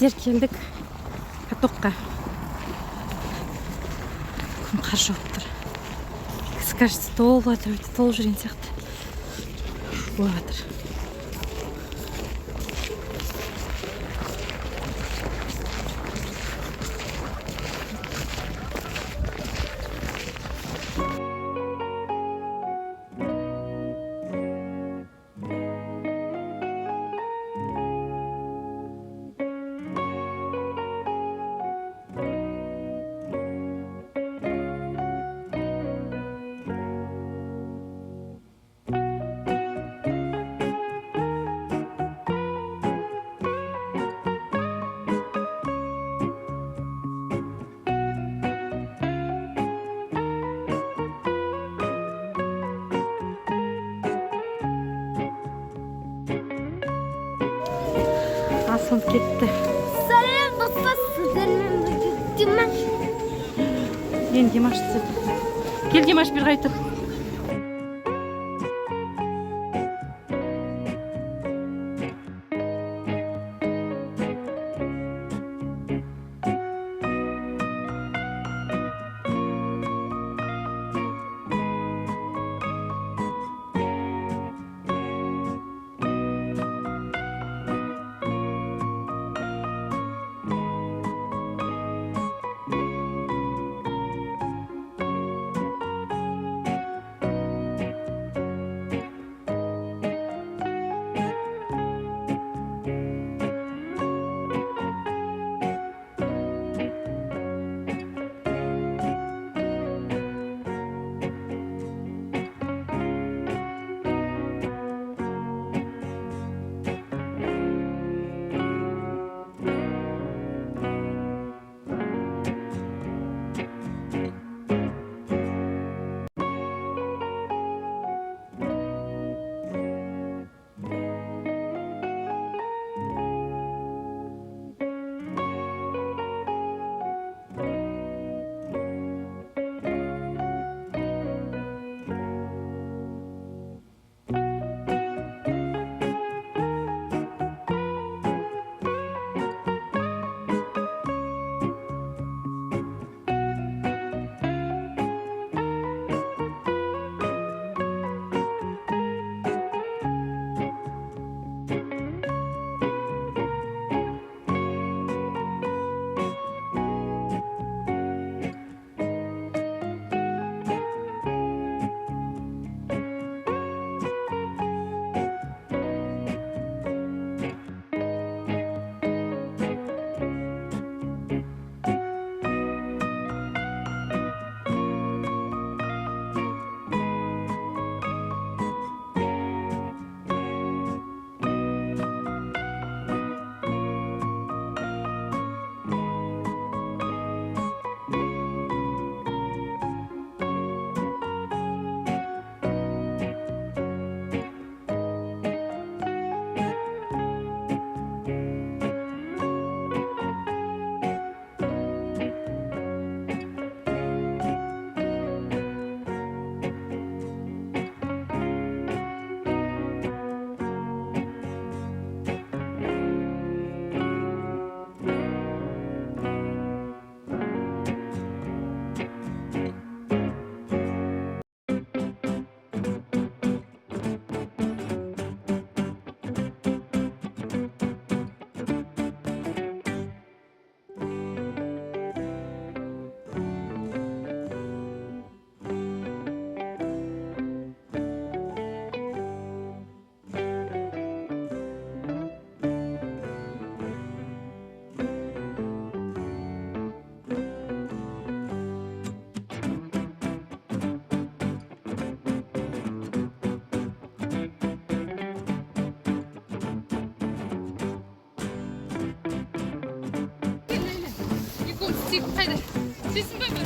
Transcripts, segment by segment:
Біздер келдік катокқа. Күн қар жауып тұр. Кісі кажется толып жатыр, өте толып жүрген сияқты. Болып жатыр. Асылып кетті. Сәлем достар, сіздермен бірге Димаш. Мен Димаш түседі. Кел Димаш бір қайтып. Haydi. Sesin böyle.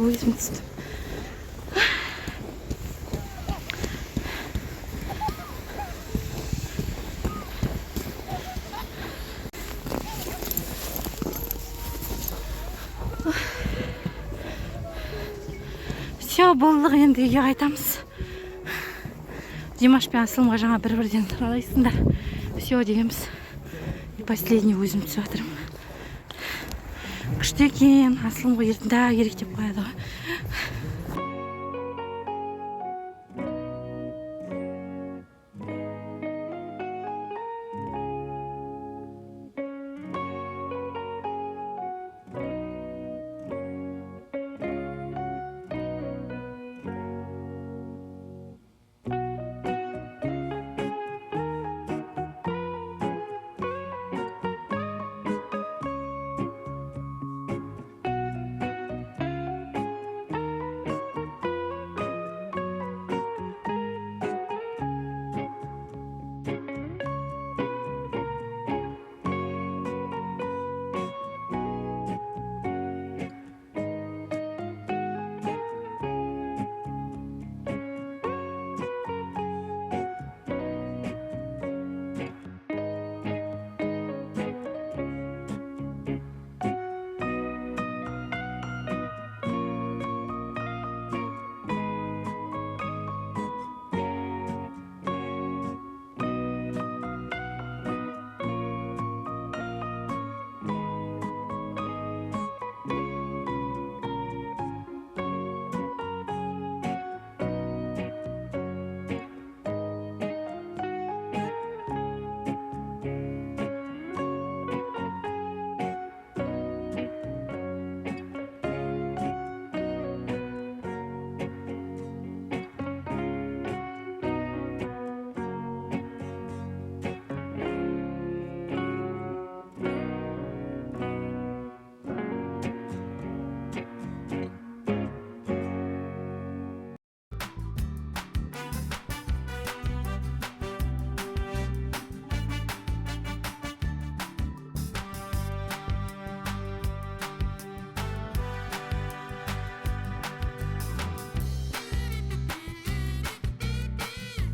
Өзім түстім. Все, болдық, енді үйге қайтамыз. Димаш пен Асылымға жаңа бір-бірден қалайсыңдар. Все дегенбіз. И последний өзім түсіп жатырмын. Күшті екен, Асылымға ертінде керек деп қояды ғой.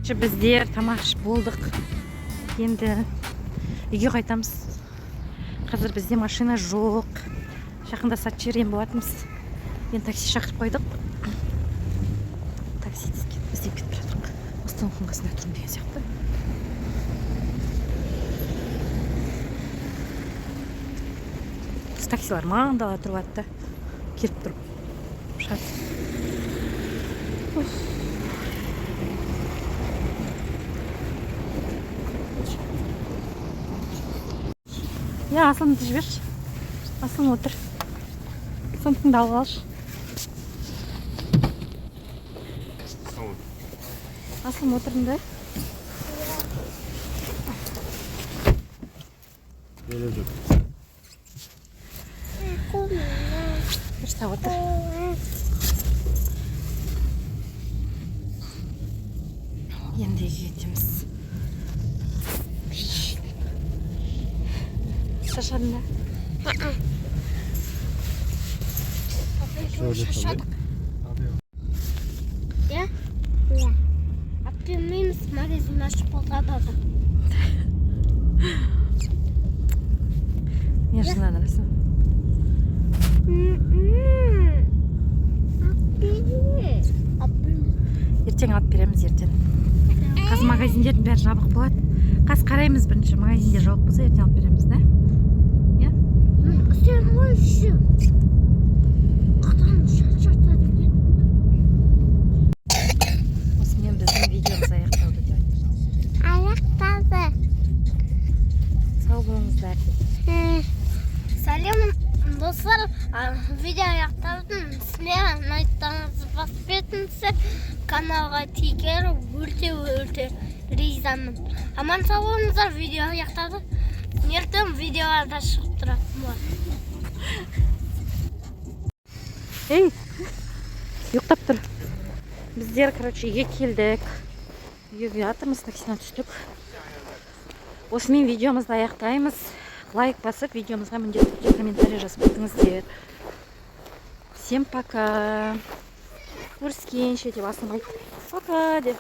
Короче, біздер тамақ ішіп болдық. Енді үйге қайтамыз. Қазір бізде машина жоқ. Жақында сатып жіберген болатынбыз. Енді такси шақырып қойдық. Такси іздеп кетіп жатырмық. Остановканың қасында тұрмын деген сияқты. Таксилар маңдала тұрып атты. Келіп тұрып. Я Асланды жіберші. Аслан отыр. Сондықтың алып алшы. Аслан отырында. Бірші отыр. Енді кетеміз. Шашадың да? Шашадық. Иә? Иә. Аппенмейміз магазин ашып болғадады. Не жынады рәсім? Ертең алып береміз ертең. Қазір магазиндердің бәрі жабық болады. Қазір қараймыз бірінші магазиндер жабық болса ертең алып береміз, да? Иә? Сен қойшы. Қытан шат-шаттады екен. Осымен біздің видеомыз аяқталды деп айтты. Аяқталды. Сау болыңыздар. Сәлем достар, видео аяқталды. Сіздер ұнайтсаңыз басып кетіңіздер. Каналға тигер өте ризамын. Аман сау болыңыздар, видео аяқталды. Ертең видеоларда шығып тұратын болады. Ей, ұйықтап тұр. Біздер, үйге келдік. Үйге жатырмыз, таксидан түстік. Осымен видеомызды аяқтаймыз. Лайк басып, видеомызға міндетті түрде комментарий жазып кетіңіздер. Всем пока. Көріскенше деп асылмайды. Пока деп.